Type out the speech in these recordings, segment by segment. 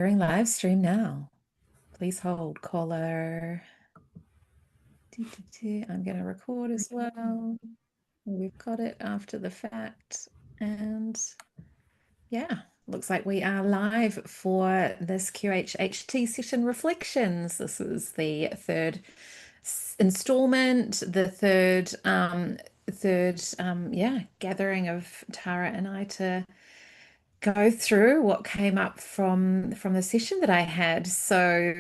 During live stream now. Please hold, caller. I'm going to record as well. We've got it after the fact. And yeah, looks like we are live for this QHHT session reflections. This is the third installment, the third gathering of Tara and I to go through what came up from the session that I had. So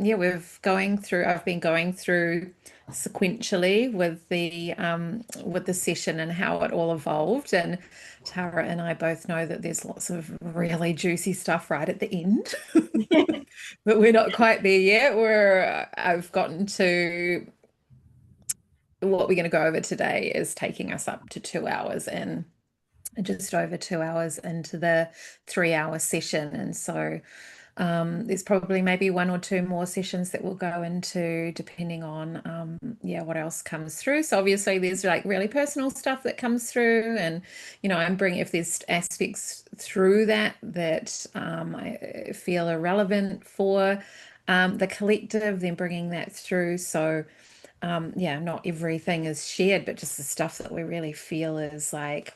yeah, I've been going through sequentially with the session and how it all evolved. And Tara and I both know that there's lots of really juicy stuff right at the end. But we're not quite there yet. Where I've gotten to what we're going to go over today is taking us up to 2 hours and just over 2 hours into the 3 hour session. And so there's probably maybe one or two more sessions that we'll go into depending on what else comes through. So obviously there's like really personal stuff that comes through, and I'm bringing, if there's aspects through that I feel are relevant for the collective, then bringing that through. So not everything is shared, but just the stuff that we really feel is like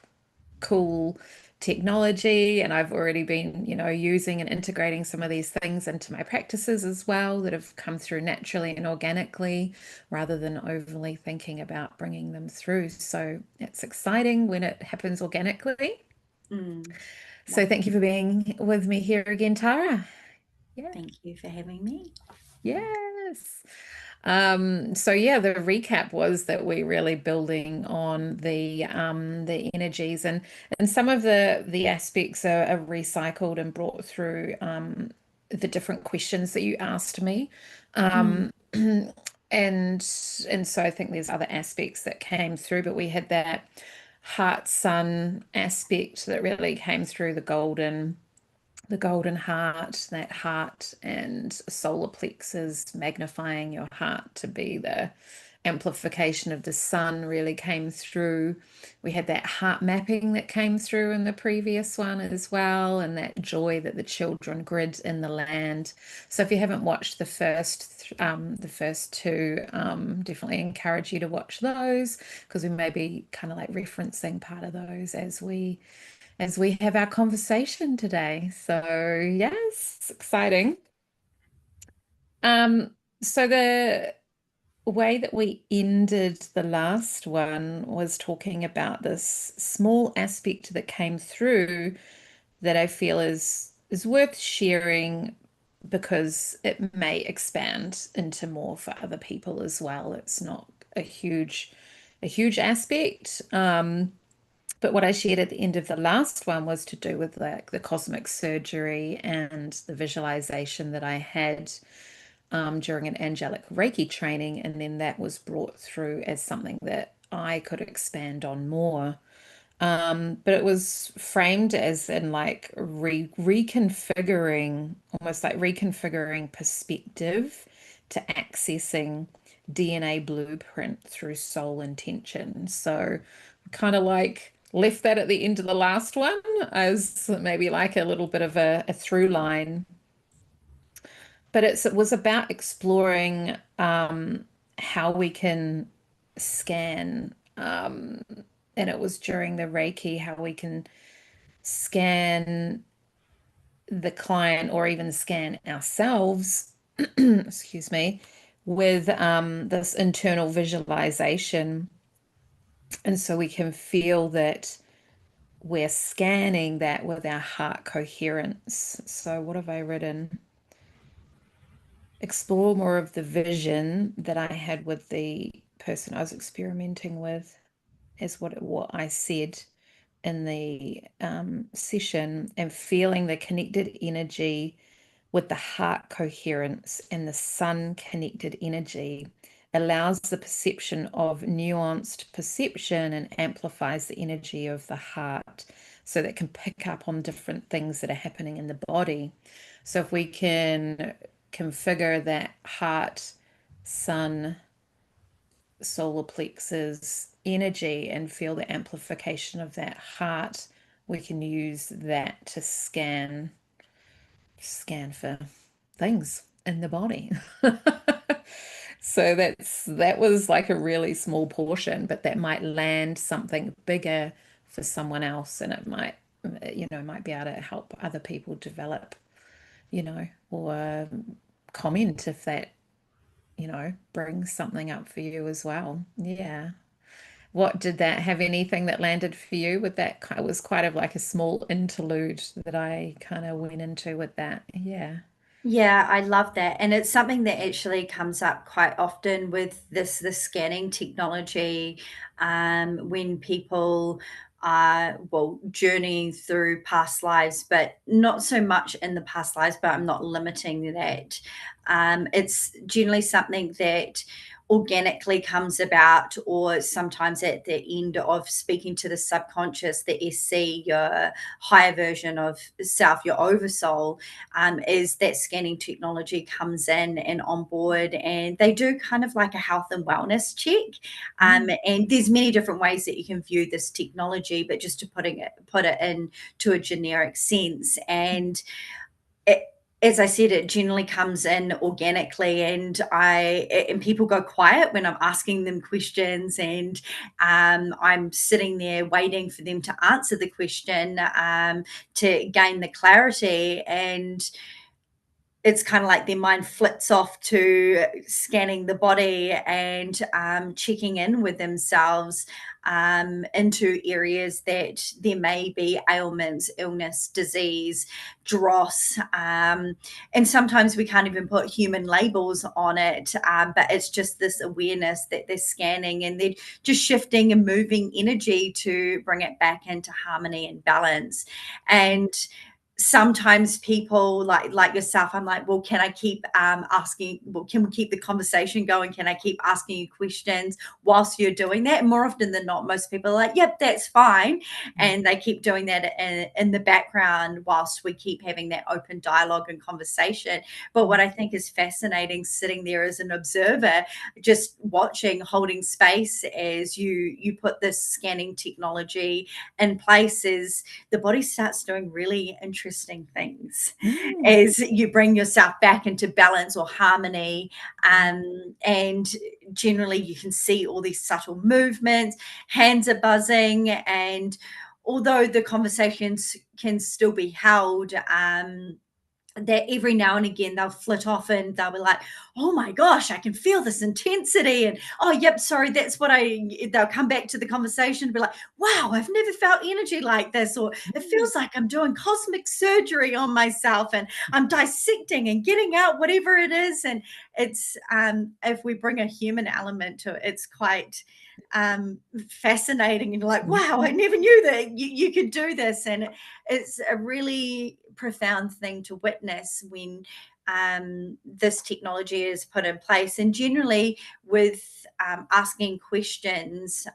cool technology. And I've already been, using and integrating some of these things into my practices as well, that have come through naturally and organically rather than overly thinking about bringing them through. So it's exciting when it happens organically. So thank you for being with me here again, Tara. Yeah. Thank you for having me. Yes. So yeah, the recap was that we're really building on the energies, and some of the aspects are recycled and brought through the different questions that you asked me. And so I think there's other aspects that came through, but we had that heart sun aspect that really came through the golden heart, that heart and solar plexus, magnifying your heart to be the amplification of the sun, really came through. We had that heart mapping that came through in the previous one as well, and that joy that the children grid in the land. So if you haven't watched the first two, definitely encourage you to watch those, because we may be kind of like referencing part of those as we have our conversation today. So yes, exciting. So the way that we ended the last one was talking about this small aspect that came through that I feel is worth sharing, because it may expand into more for other people as well. It's not a huge aspect. But what I shared at the end of the last one was to do with like the cosmic surgery and the visualization that I had during an angelic Reiki training. And then that was brought through as something that I could expand on more. But it was framed as in like reconfiguring, almost like reconfiguring perspective to accessing DNA blueprint through soul intention. So kind of like left that at the end of the last one as maybe like a little bit of a through line. But it was about exploring how we can scan, and it was during the Reiki, how we can scan the client or even scan ourselves, excuse me, with this internal visualization. And so we can feel that we're scanning that with our heart coherence. So what have I written? Explore more of the vision that I had with the person I was experimenting with, is what I said in the session, and feeling the connected energy with the heart coherence and the sun connected energy allows the perception of nuanced perception and amplifies the energy of the heart, so that can pick up on different things that are happening in the body. So if we can configure that heart, sun, solar plexus energy and feel the amplification of that heart, we can use that to scan scan for things in the body. So that was like a really small portion, but that might land something bigger for someone else, and it might, might be able to help other people develop, or comment if that, brings something up for you as well. Yeah. What did that have anything that landed for you with that? It was quite of like a small interlude that I kind of went into with that. Yeah. Yeah, I love that. And it's something that actually comes up quite often with this scanning technology, when people are, well, journeying through past lives, but not so much in the past lives, but I'm not limiting that. It's generally something that organically comes about, or sometimes at the end of speaking to the subconscious, the SC, your higher version of self, your oversoul, is that scanning technology comes in and on board, and they do kind of like a health and wellness check. Mm. And there's many different ways that you can view this technology, but just to put it in to a generic sense. And it, as I said, it generally comes in organically, and people go quiet when I'm asking them questions, and I'm sitting there waiting for them to answer the question, to gain the clarity. And it's kind of like their mind flits off to scanning the body and checking in with themselves, into areas that there may be ailments, illness, disease, dross. And sometimes we can't even put human labels on it, but it's just this awareness that they're scanning, and they're just shifting and moving energy to bring it back into harmony and balance. And sometimes people like yourself, I'm like, well, can I keep asking, well, can we keep the conversation going, can I keep asking you questions whilst you're doing that? And more often than not, most people are like, yep, that's fine, and they keep doing that in the background whilst we keep having that open dialogue and conversation. But what I think is fascinating, sitting there as an observer, just watching, holding space as you put this scanning technology in place, is the body starts doing really interesting things Mm. as you bring yourself back into balance or harmony. And generally, you can see all these subtle movements, hands are buzzing, and although the conversations can still be held, that every now and again they'll flit off and they'll be like, oh my gosh, I can feel this intensity. And oh, yep, sorry, that's what they'll come back to the conversation and be like, wow, I've never felt energy like this. Or it Mm. feels like I'm doing cosmic surgery on myself and I'm dissecting and getting out whatever it is. And it's, if we bring a human element to it, it's quite fascinating, and like, wow, I Mm. never knew that you could do this. And it's a really profound thing to witness when this technology is put in place. And generally, with asking questions,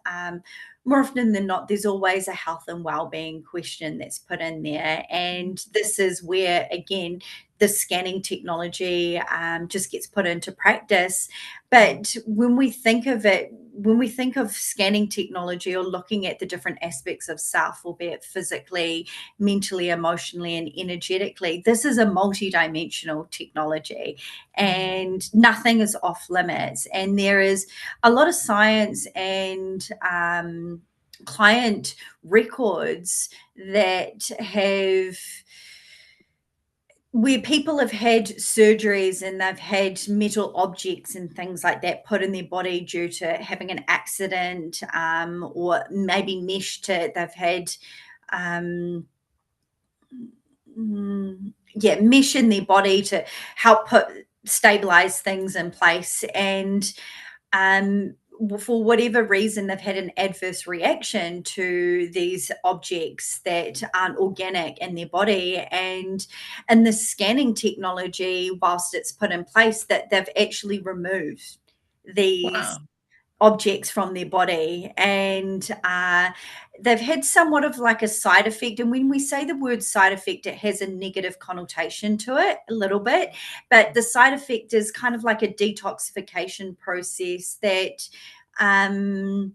more often than not, there's always a health and well-being question that's put in there. And this is where, again, the scanning technology just gets put into practice. But when we think of it, when we think of scanning technology or looking at the different aspects of self, albeit physically, mentally, emotionally, and energetically, this is a multi-dimensional technology, and nothing is off limits. And there is a lot of science and client records that have, where people have had surgeries and they've had metal objects and things like that put in their body due to having an accident, or maybe mesh to, they've had um, yeah, mesh in their body to help put stabilize things in place. And um, for whatever reason, they've had an adverse reaction to these objects that aren't organic in their body. And the scanning technology, whilst it's put in place, that they've actually removed these Wow. objects from their body. And they've had somewhat of like a side effect. And when we say the word side effect, it has a negative connotation to it a little bit. But the side effect is kind of like a detoxification process that, um,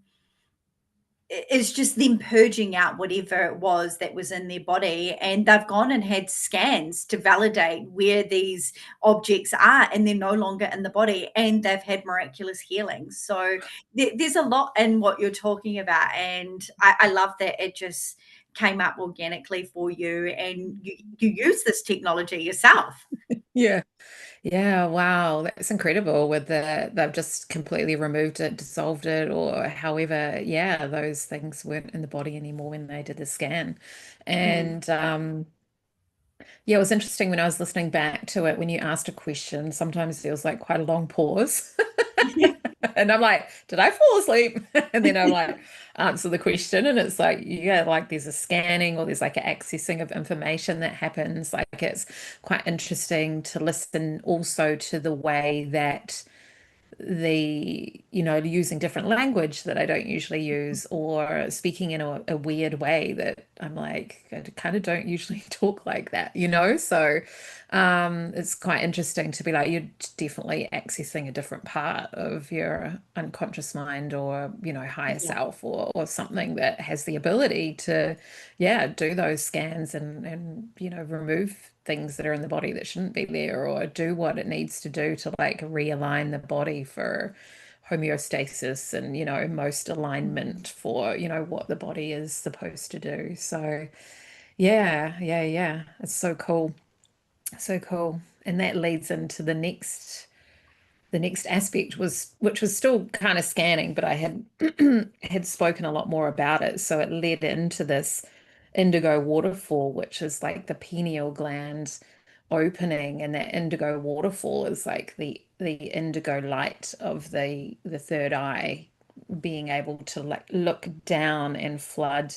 it's just them purging out whatever it was that was in their body, and they've gone and had scans to validate where these objects are, and they're no longer in the body, and they've had miraculous healing. So there's a lot in what you're talking about, and I love that it just came up organically for you, and you use this technology yourself. Yeah. Yeah, wow, that's incredible with they've just completely removed it, dissolved it, or however, yeah, those things weren't in the body anymore when they did the scan. Mm. And yeah, it was interesting when I was listening back to it when you asked a question, sometimes there was like quite a long pause. And I'm like, did I fall asleep? And then I'm like, answer the question. And it's like, yeah, like there's a scanning or there's like an accessing of information that happens. Like it's quite interesting to listen also to the way that using different language that I don't usually use or speaking in a weird way that I'm like, I kind of don't usually talk like that. So it's quite interesting to be like, you're definitely accessing a different part of your unconscious mind or, higher Yeah. self or something that has the ability to, yeah, do those scans and remove things that are in the body that shouldn't be there or do what it needs to do to like realign the body for homeostasis and most alignment for what the body is supposed to do. So yeah, yeah, yeah, it's so cool, so cool. And that leads into the next aspect was which was still kind of scanning, but I had had spoken a lot more about it. So it led into this indigo waterfall, which is like the pineal gland opening, and that indigo waterfall is like the indigo light of the third eye being able to like look down and flood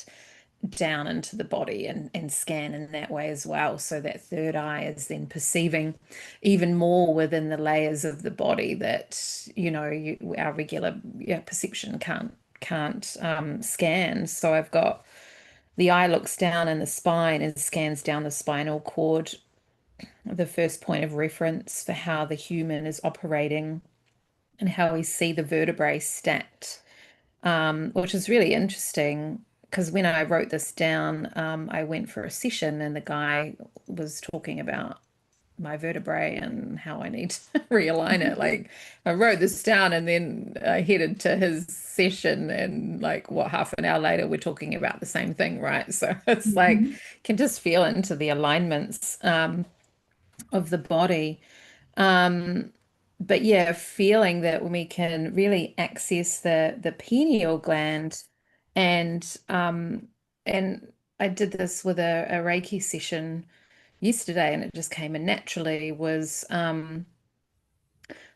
down into the body and scan in that way as well. So that third eye is then perceiving even more within the layers of the body that our regular, yeah, perception can't scan. So I've got the eye looks down in the spine and scans down the spinal cord, the first point of reference for how the human is operating and how we see the vertebrae stacked, which is really interesting because when I wrote this down, I went for a session and the guy was talking about my vertebrae and how I need to realign it. Like I wrote this down and then I headed to his session and like what half an hour later we're talking about the same thing, right? So it's like Mhm. can just feel into the alignments of the body. Um, but yeah, feeling that when we can really access the pineal gland and I did this with a Reiki session yesterday and it just came in naturally was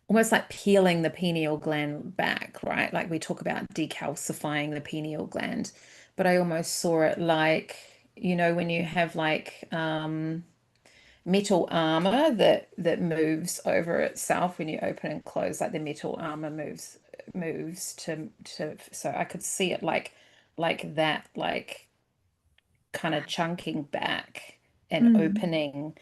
almost like peeling the pineal gland back, right? Like we talk about decalcifying the pineal gland, but I almost saw it like, when you have like metal armor that moves over itself when you open and close, like the metal armor moves to so I could see it like that, like kind of chunking back and Mm. opening.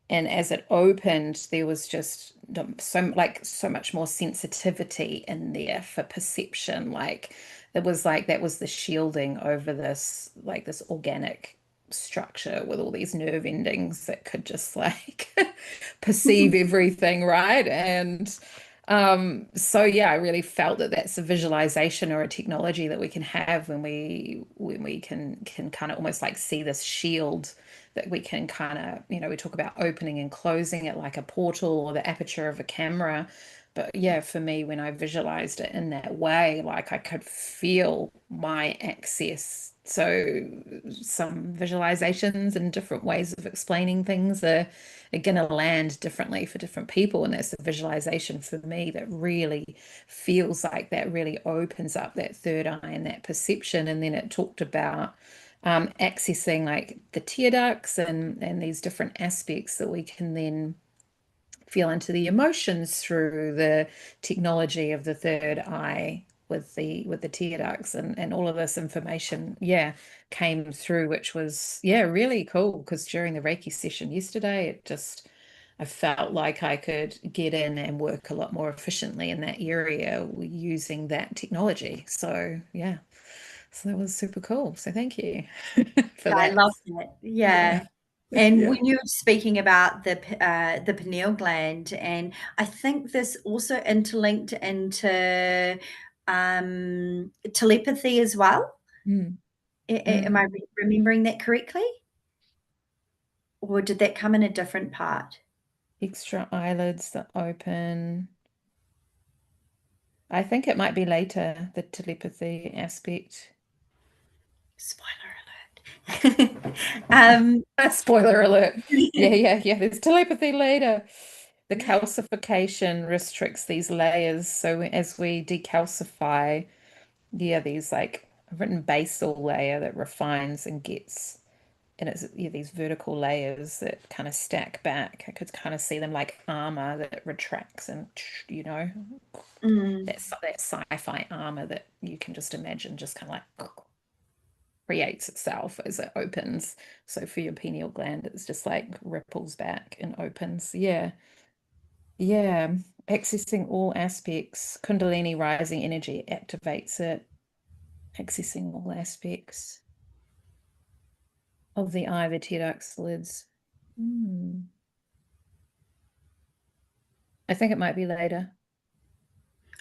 And as it opened, there was just so much more sensitivity in there for perception. Like it was like that was the shielding over this like this organic structure with all these nerve endings that could just like perceive everything, right? And so yeah, I really felt that that's a visualization or a technology that we can have when we can kind of almost like see this shield that we can kind of, we talk about opening and closing it like a portal or the aperture of a camera. But yeah, for me, when I visualized it in that way, like I could feel my access. So some visualizations and different ways of explaining things are going to land differently for different people. And that's the visualization for me that really feels like that really opens up that third eye and that perception. And then it talked about accessing like the tear ducts and these different aspects that we can then feel into the emotions through the technology of the third eye with the tear ducts and all of this information, yeah, came through, which was, yeah, really cool because during the Reiki session yesterday, I felt like I could get in and work a lot more efficiently in that area using that technology. So yeah, So that was super cool. So thank you for Yeah, I that. love that. Yeah. Yeah. And Yeah. when you were speaking about the pineal gland, and I think this also interlinked into telepathy as well. Mm. Am I Mm. remembering that correctly? Or did that come in a different part? Extra eyelids that open. I think it might be later, the telepathy aspect. Spoiler alert. um, Spoiler alert. Yeah, yeah, yeah. There's telepathy later. The calcification restricts these layers. So as we decalcify, yeah, these like I've written basal layer that refines and gets, and it's yeah, these vertical layers that kind of stack back. I could kind of see them like armor that retracts and mm, that sci-fi armor that you can just imagine just kind of like creates itself as it opens. So for your pineal gland, it's just like ripples back and opens. Yeah. Yeah. Accessing all aspects. Kundalini rising energy activates it. Accessing all aspects of the eye, the T-ducts, lids. Hmm. I think it might be later.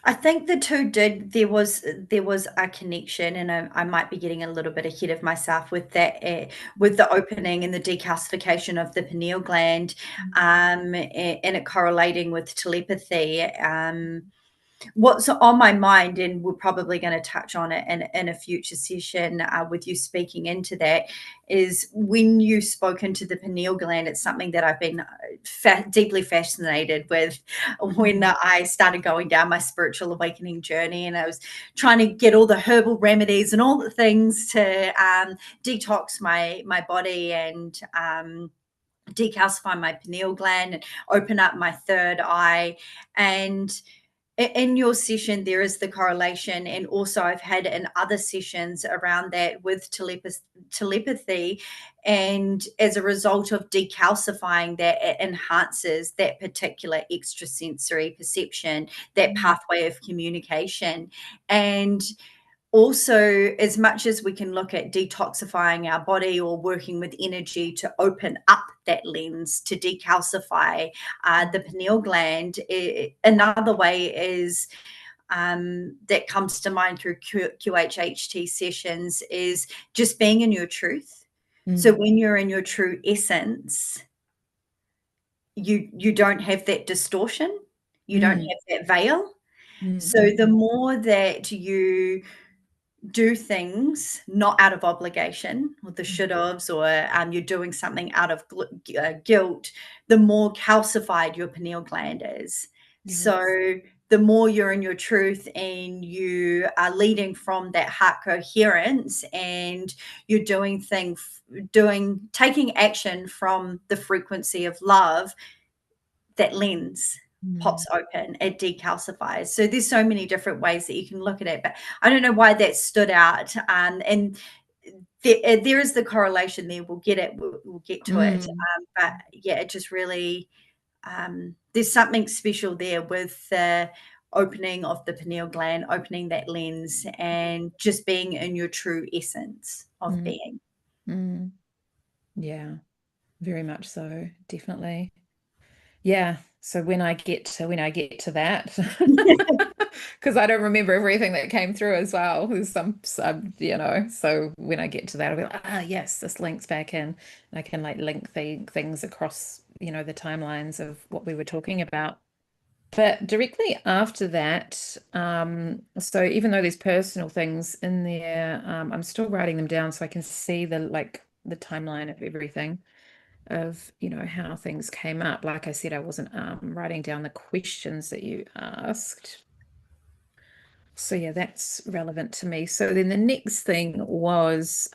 I think the two did. There was a connection, and I might be getting a little bit ahead of myself with that, with the opening and the decalcification of the pineal gland, and it correlating with telepathy. What's on my mind, and we're probably going to touch on it in a future session with you speaking into that, is when you spoke into the pineal gland. It's something that I've been deeply fascinated with when Mm. I started going down my spiritual awakening journey, and I was trying to get all the herbal remedies and all the things to detox my body and decalcify my pineal gland and open up my third eye. And in your session there is the correlation, and also I've had in other sessions around that with telepathy, and as a result of decalcifying that, it enhances that particular extrasensory perception, that Mm. pathway of communication. And also, as much as we can look at detoxifying our body or working with energy to open up that lens to decalcify the pineal gland, another way is that comes to mind through QHHT sessions is just being in your truth. So Mm. when you're in your true essence, you don't have that distortion, you don't Mm. have that veil. Mm. So the more that you do things not out of obligation or the should haves, or you're doing something out of guilt, the more calcified your pineal gland is. Yes. So the more you're in your truth and you are leading from that heart coherence, and you're doing things, taking action from the frequency of love, that lens Mm. pops open, it decalcifies. So there's so many different ways that you can look at it, but I don't know why that stood out. And there is the correlation there. We'll get it. We'll get to it. Mm. But yeah, it just really there's something special there with the opening of the pineal gland, opening that lens, and just being in your true essence of Mm. being. Mm. Yeah, very much so, definitely. Yeah. So when I get to that, because I don't remember everything that came through as well. There's some. So when I get to that, I'll be like, ah, yes, this links back in, and I can like link the things across, the timelines of what we were talking about. But directly after that, so even though there's personal things in there, I'm still writing them down so I can see the timeline of everything of how things came up. Like I said, I wasn't writing down the questions that you asked. So yeah, that's relevant to me. So then the next thing was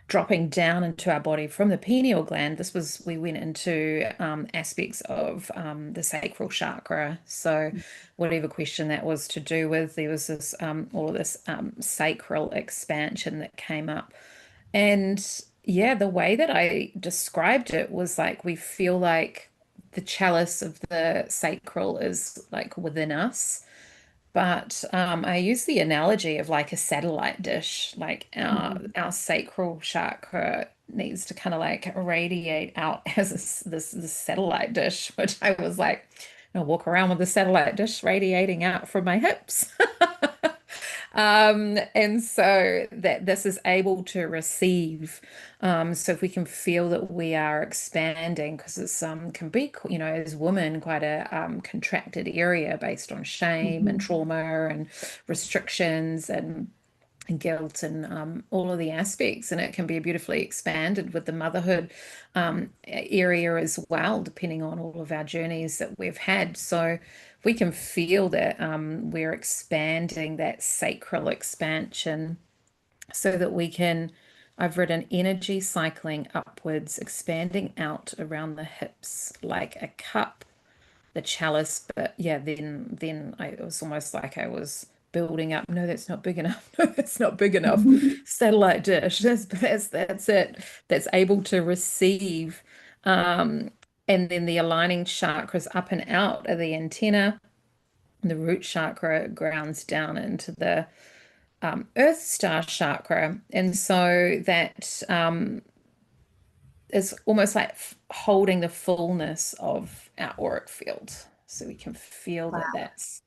dropping down into our body from the pineal gland. We went into aspects of the sacral chakra. So whatever question that was to do with, there was this all of this sacral expansion that came up. And yeah, the way that I described it was like we feel like the chalice of the sacral is like within us. But I use the analogy of like a satellite dish, like Mhm. our sacral chakra needs to kind of like radiate out as this satellite dish, which I was like, I walk around with the satellite dish radiating out from my hips. And so that this is able to receive. So if we can feel that we are expanding, because it's can be, as women, quite a contracted area based on shame and Mhm. trauma and restrictions and guilt and all of the aspects. And it can be beautifully expanded with the motherhood area as well, depending on all of our journeys that we've had. So we can feel that we're expanding that sacral expansion so that we can. I've written energy cycling upwards, expanding out around the hips like a cup, the chalice, but yeah, then it was almost like I was building up. No, that's not big enough. No, that's not big enough. Satellite dish. That's it. That's able to receive. Um, and then the aligning chakras up and out of the antenna. The root chakra grounds down into the Earth Star chakra, and so that is almost like holding the fullness of our auric field. So we can feel that Wow. that's,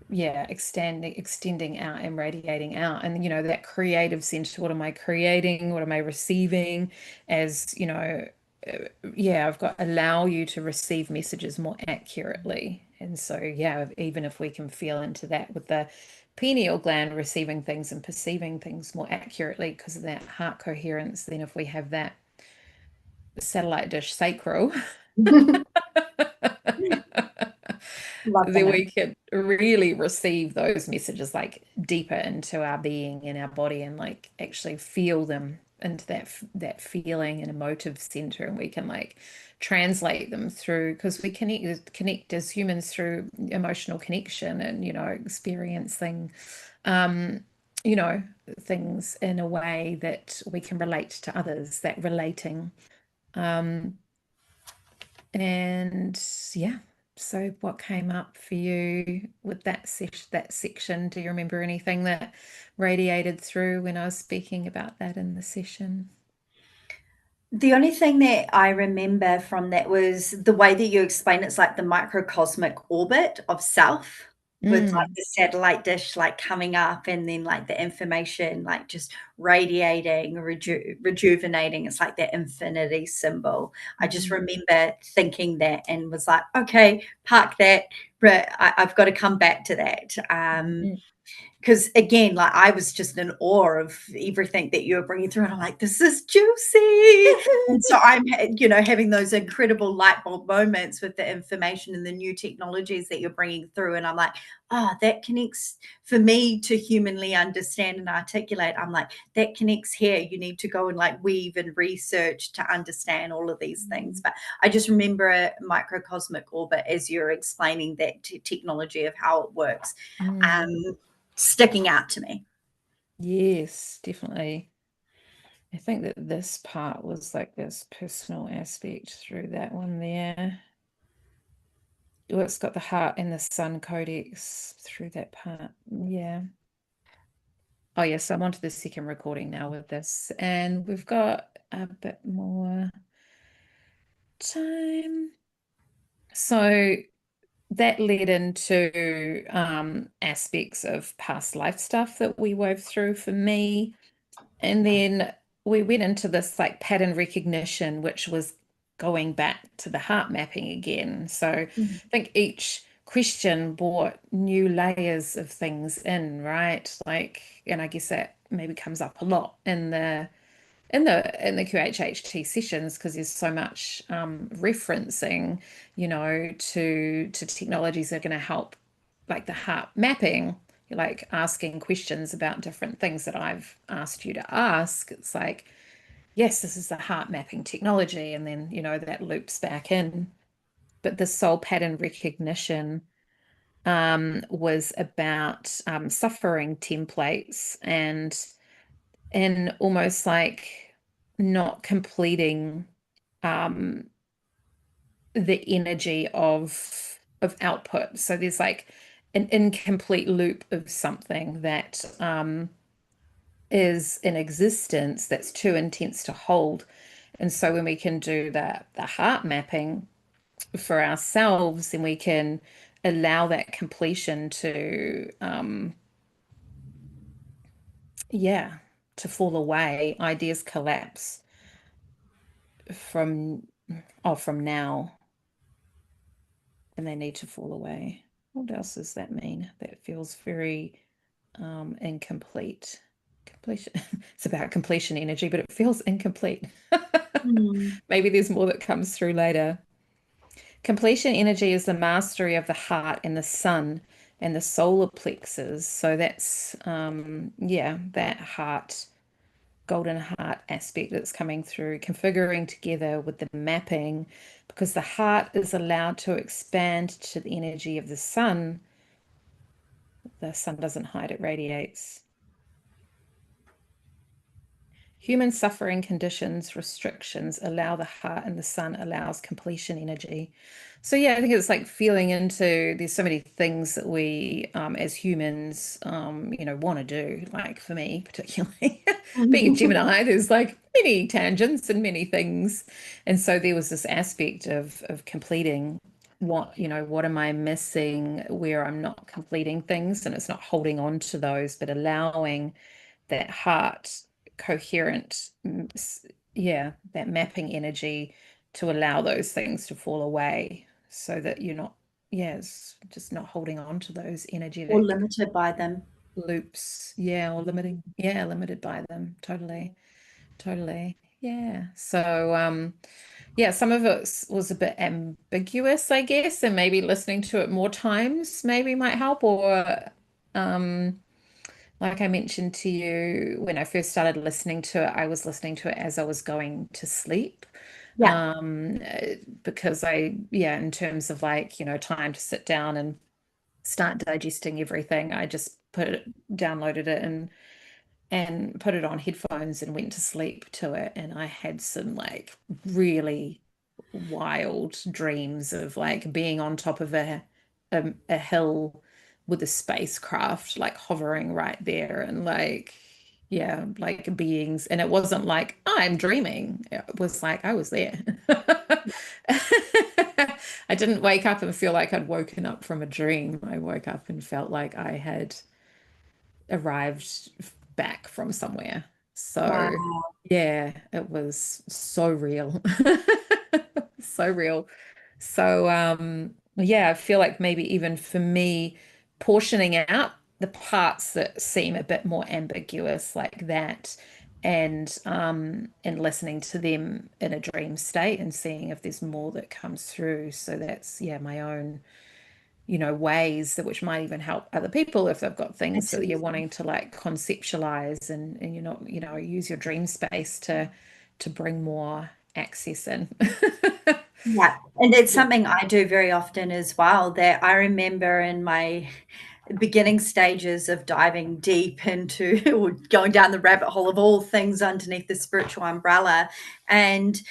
yeah, extending out and radiating out. And, that creative center, what am I creating? What am I receiving? As, yeah, I've got allow you to receive messages more accurately. And so, yeah, even if we can feel into that with the pineal gland receiving things and perceiving things more accurately because of that heart coherence, then if we have that satellite dish sacral, Love then that. we can really receive those messages like deeper into our being and our body and like actually feel them into that feeling and emotive center, and we can like translate them through because we connect as humans through emotional connection and experiencing um you know things in a way that we can relate to others, that relating. um and yeah, so what came up for you with that section? Do you remember anything that radiated through when I was speaking about that in the session? The only thing that I remember from that was the way that you explain it's like the microcosmic orbit of self with like Mm, the satellite dish like coming up and then like the information like just radiating, rejuvenating. It's like that infinity symbol. I just mm, remember thinking that and was like, okay, park that, but I've got to come back to that. mm, Because again, like I was just in awe of everything that you were bringing through, and I'm like, this is juicy. And so I'm, having those incredible light bulb moments with the information and the new technologies that you're bringing through, and I'm like, oh, that connects for me to humanly understand and articulate. I'm like, that connects here. You need to go and like weave and research to understand all of these things. mm, But I just remember a microcosmic orbit as you're explaining that technology of how it works. mm. Um, Sticking out to me. Yes, definitely. I think that this part was like this personal aspect through that one there. Oh, it's got the heart and the sun codex through that part. Yeah. Oh, yes, I'm onto the second recording now with this, and we've got a bit more time. So that led into aspects of past life stuff that we wove through for me. And then we went into this like pattern recognition, which was going back to the heart mapping again. So I Mhm. think each question brought new layers of things in, right? Like, and I guess that maybe comes up a lot in the QHHT sessions because there's so much referencing, to technologies that are going to help, like the heart mapping. You're like asking questions about different things that I've asked you to ask. It's like, yes, this is the heart mapping technology, and then that loops back in. But the soul pattern recognition was about suffering templates and almost like not completing um, the energy of output. So there's like an incomplete loop of something that is in existence that's too intense to hold. And so when we can do the heart mapping for ourselves, then we can allow that completion to yeah, to fall away. Ideas collapse from from now, and they need to fall away. What else does that mean? That feels very incomplete. Completion. It's about completion energy, but it feels incomplete. Mm. Maybe there's more that comes through later. Completion energy is the mastery of the heart and the sun and the solar plexus. So that's yeah, that heart, golden heart aspect that's coming through, configuring together with the mapping, because the heart is allowed to expand to the energy of the sun. The sun doesn't hide, it radiates. Human suffering conditions, restrictions allow the heart, and the sun allows completion energy. So yeah, I think it's like feeling into, there's so many things that we as humans want to do. Like for me particularly, being a Gemini, there's like many tangents and many things. And so there was this aspect of completing what am I missing where I'm not completing things, and it's not holding on to those, but allowing that heart coherent, yeah, that mapping energy to allow those things to fall away so that you're not, yeah, it's just not holding on to those Or energetic limited by them. loops. Yeah, or limiting, yeah, limited by them. Totally, totally. Yeah. So, yeah, some of it was a bit ambiguous, I guess, and maybe listening to it more times maybe might help, or, um, like I mentioned to you, when I first started listening to it, I was listening to it as I was going to sleep. Yeah. Because yeah, in terms of like, time to sit down and start digesting everything, I just downloaded it and put it on headphones and went to sleep to it. And I had some like really wild dreams of like being on top of a hill with a spacecraft like hovering right there, and like yeah, like beings. And it wasn't like I'm dreaming, it was like I was there. I didn't wake up and feel like I'd woken up from a dream. I woke up and felt like I had arrived back from somewhere. So, Wow. yeah, it was so real. So real. So, yeah, I feel like maybe even for me, portioning out the parts that seem a bit more ambiguous like that, and listening to them in a dream state and seeing if there's more that comes through. So that's, yeah, my own ways that which might even help other people if they've got things that you're Absolutely. wanting to like conceptualize, and you're not, use your dream space to bring more access in. Yeah. And it's Yeah. something I do very often as well, that I remember in my beginning stages of diving deep into or going down the rabbit hole of all things underneath the spiritual umbrella. And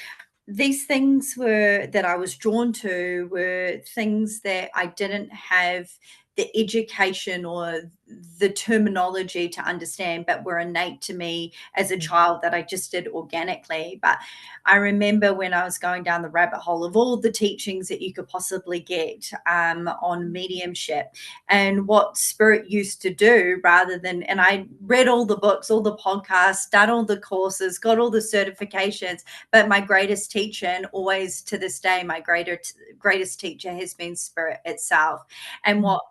these things were that I was drawn to were things that I didn't have the education or the terminology to understand, but were innate to me as a child, that I just did organically. But I remember when I was going down the rabbit hole of all the teachings that you could possibly get on mediumship and what spirit used to do, rather than, and I read all the books, all the podcasts, done all the courses, got all the certifications, but my greatest teacher, and always to this day, my greatest teacher has been spirit itself. And what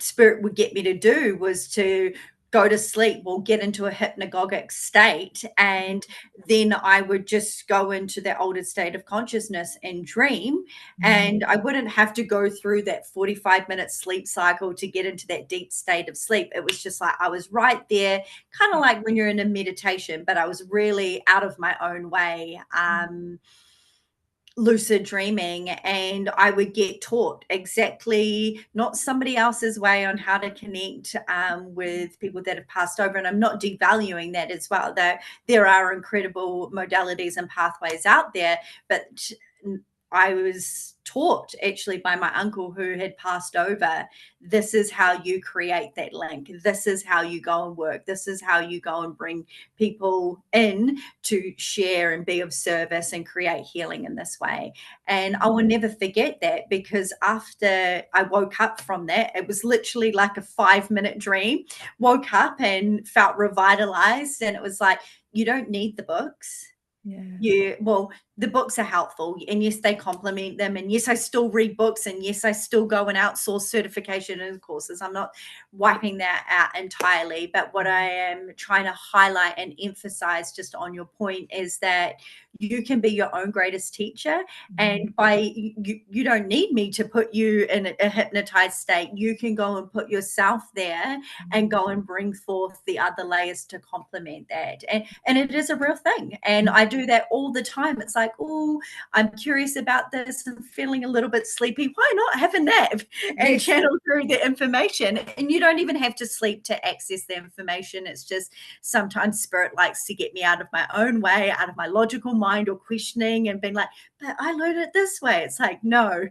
spirit would get me to do was to go to sleep or get into a hypnagogic state, and then I would just go into that altered state of consciousness and dream, and I wouldn't have to go through that 45-minute sleep cycle to get into that deep state of sleep. It was just like I was right there, kind of like when you're in a meditation, but I was really out of my own way, lucid dreaming, and I would get taught exactly, not somebody else's way, on how to connect with people that have passed over. And I'm not devaluing that as well. There are incredible modalities and pathways out there, but I was taught actually by my uncle who had passed over. This is how you create that link. This is how you go and work. This is how you go and bring people in to share and be of service and create healing in this way. And I will never forget that, because after I woke up from that, it was literally like a 5-minute dream. Woke up and felt revitalized. And it was like, you don't need the books. Yeah. Well, the books are helpful, and yes, they complement them, and yes, I still read books, and yes, I still go and outsource certification and courses. I'm not wiping that out entirely, but what I am trying to highlight and emphasize, just on your point, is that you can be your own greatest teacher, and by you don't need me to put you in a hypnotized state. You can go and put yourself there and go and bring forth the other layers to complement that. And it is a real thing. And I do that all the time. It's like, oh, I'm curious about this and feeling a little bit sleepy. Why not have a nap and Yes. channel through the information? And you don't even have to sleep to access the information. It's just sometimes spirit likes to get me out of my own way, out of my logical mind or questioning, and being like, but I learned it this way. It's like, no,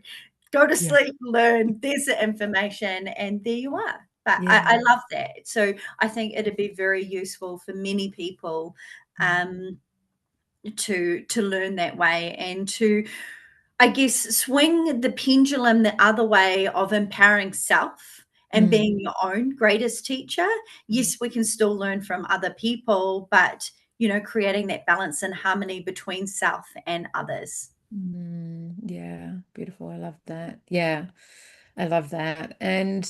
go to Yeah. sleep, learn, there's the information, and there you are. But I Yeah. love that. So I think it'd be very useful for many people to learn that way, and to, I guess, swing the pendulum the other way of empowering self and Mm. being your own greatest teacher. Yes, we can still learn from other people, but creating that balance and harmony between self and others. Yeah, beautiful. I love that. Yeah, I love that. And,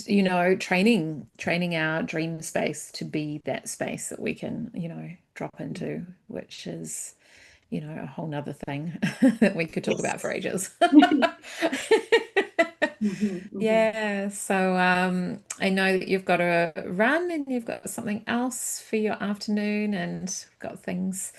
training our dream space to be that space that we can, drop into, which is, a whole nother thing that we could talk about for Yes. ages. Mhm, mhm. Yeah, so I know that you've got to run and you've got something else for your afternoon and got things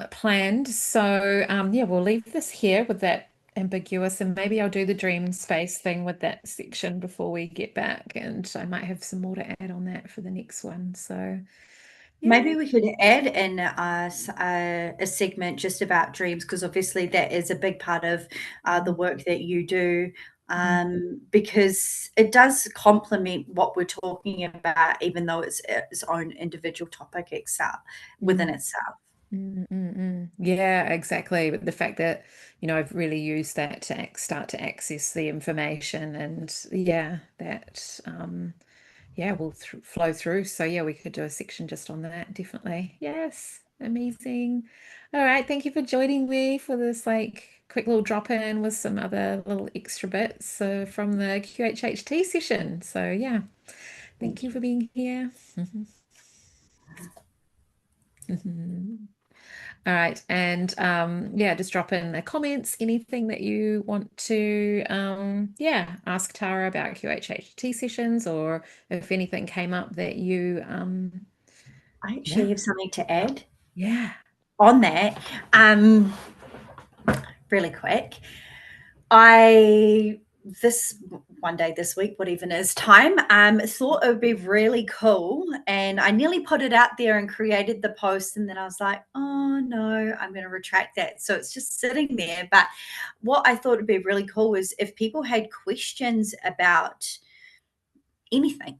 planned. So yeah, we'll leave this here with that ambiguous, and maybe I'll do the dream space thing with that section before we get back, and I might have some more to add on that for the next one. So yeah. Maybe we could add in a segment just about dreams, because obviously that is a big part of the work that you do, because it does complement what we're talking about, even though it's its own individual topic itself within Mm. itself. Yeah, exactly. But the fact that, I've really used that to start to access the information, and yeah, that yeah, will flow through. So yeah, we could do a section just on that, definitely. Yes, amazing. All right, thank you for joining me for this like quick little drop in with some other little extra bits from the QHHT session. So yeah, thank Thank you you. for being here. Mhm. All right. And yeah, just drop in the comments, anything that you want to yeah, ask Tara about QHHT sessions, or if anything came up that you I actually yeah, have something to add yeah. on that, um, really quick. I this one day this week, what even is time, thought it would be really cool, and I nearly put it out there and created the post, and then I was like, oh no, I'm going to retract that. So it's just sitting there. But what I thought would be really cool is if people had questions about anything,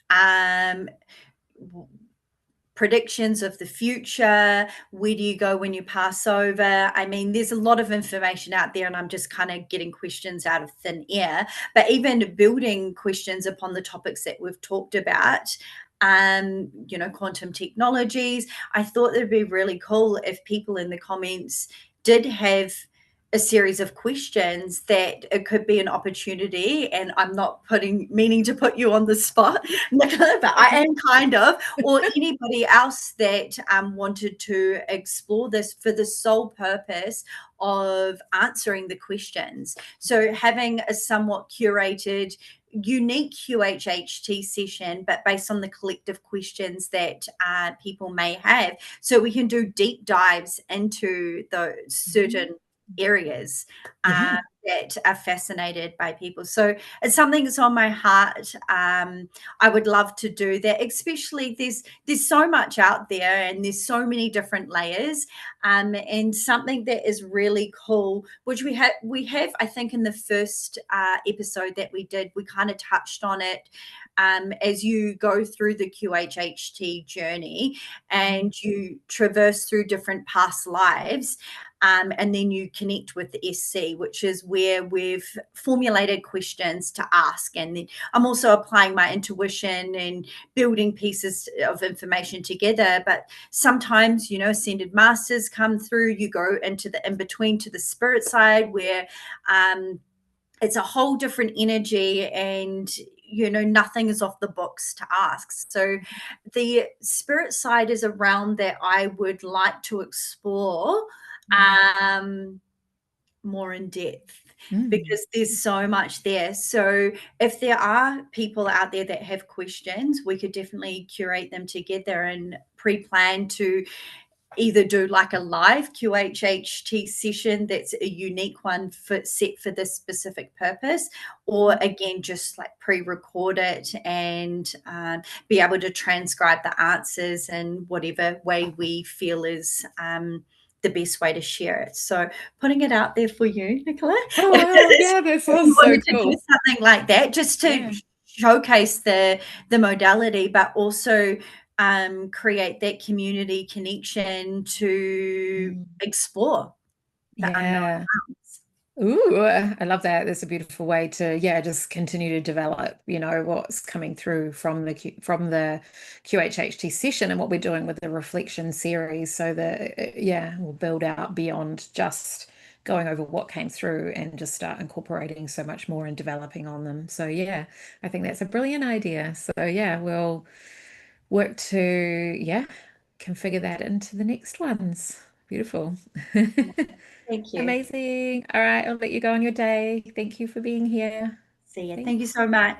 um, predictions of the future, where do you go when you pass over? I mean, there's a lot of information out there, and I'm just kind of getting questions out of thin air, but even building questions upon the topics that we've talked about, quantum technologies. I thought it'd be really cool if people in the comments did have a series of questions, that it could be an opportunity. And I'm not meaning to put you on the spot, Nicola, but I am kind of, or anybody else that wanted to explore this for the sole purpose of answering the questions. So having a somewhat curated, unique QHHT session, but based on the collective questions that people may have. So we can do deep dives into those certain areas Yeah. that are fascinated by people. So it's something that's on my heart. I would love to do that, especially there's so much out there and there's so many different layers. And something that is really cool, which we have I think in the first episode that we did, we kind of touched on it. As you go through the QHHT journey and you traverse through different past lives, and then you connect with the SC, which is where we've formulated questions to ask. And then I'm also applying my intuition and building pieces of information together. But sometimes, ascended masters come through, you go into the in between to the spirit side where it's a whole different energy, and nothing is off the books to ask. So the spirit side is a realm that I would like to explore um more in depth, Mm. because there's so much there. So if there are people out there that have questions, we could definitely curate them together and pre-plan to either do like a live QHHT session that's a unique one set for this specific purpose, or again, just like pre-record it and be able to transcribe the answers in whatever way we feel is the best way to share it. So putting it out there for you, Nicola, Oh, if yeah, that you sounds so wanted to do cool. something like that, just to Yeah. showcase the modality, but also create that community connection to Mm. explore the unknown Yeah. realms. Ooh, I love that. That's a beautiful way to, yeah, just continue to develop, what's coming through from the QHHT session and what we're doing with the reflection series, so that yeah, we'll build out beyond just going over what came through and just start incorporating so much more and developing on them. So yeah, I think that's a brilliant idea. So yeah, we'll work to, yeah, configure that into the next ones. Beautiful. Thank you. Amazing. All right, I'll let you go on your day. Thank you for being here. See you. Thank you Thanks. so much.